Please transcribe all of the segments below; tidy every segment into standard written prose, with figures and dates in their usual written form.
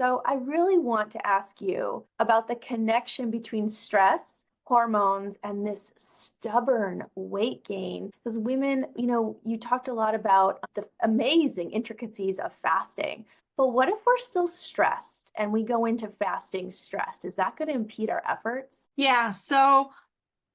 So I really want to ask you about the connection between stress, hormones, and this stubborn weight gain. Because women, you talked a lot about the amazing intricacies of fasting. But what if we're still stressed and we go into fasting stressed? Is that going to impede our efforts? Yeah, so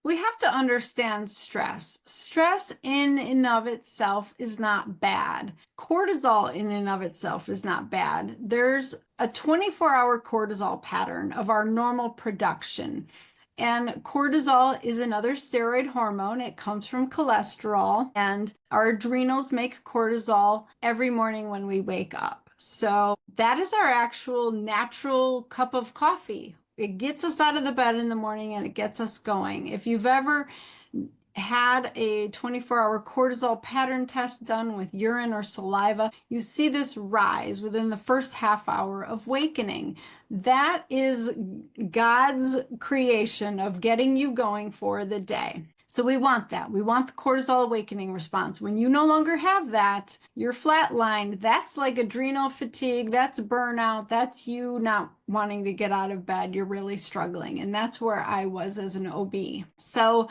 we have to understand stress. Stress in and of itself is not bad. Cortisol in and of itself is not bad. There's a 24-hour cortisol pattern of our normal production. And cortisol is another steroid hormone. It comes from cholesterol, and our adrenals make cortisol every morning when we wake up. So that is our actual natural cup of coffee. It gets us out of the bed in the morning and it gets us going. If you've ever had a 24-hour cortisol pattern test done with urine or saliva, you see this rise within the first half hour of wakening. That is God's creation of getting you going for the day. So we want that. We want the cortisol awakening response. When you no longer have that, you're flatlined. That's like adrenal fatigue. That's burnout. That's you not wanting to get out of bed. You're really struggling. And that's where I was as an OB. So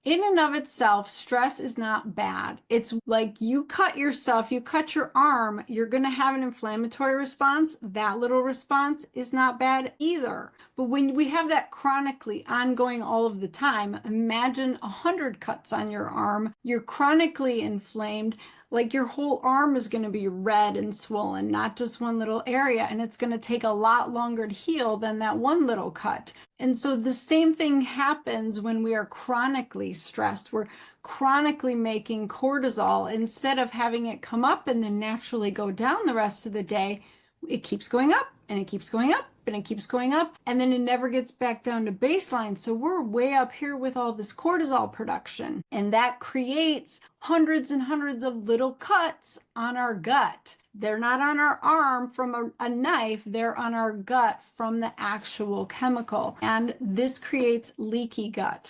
in and of itself, stress is not bad. It's like you cut yourself, you cut your arm, you're going to have an inflammatory response. That little response is not bad either. But when we have that chronically ongoing all of the time, imagine 100 cuts on your arm. You're chronically inflamed. Like your whole arm is going to be red and swollen, not just one little area. And it's going to take a lot longer to heal than that one little cut. And so the same thing happens when we are chronically stressed. We're chronically making cortisol instead of having it come up and then naturally go down the rest of the day. It keeps going up and it keeps going up and it keeps going up, and then it never gets back down to baseline. So we're way up here with all this cortisol production, and that creates hundreds and hundreds of little cuts on our gut. They're not on our arm from a knife, they're on our gut from the actual chemical. And this creates leaky gut.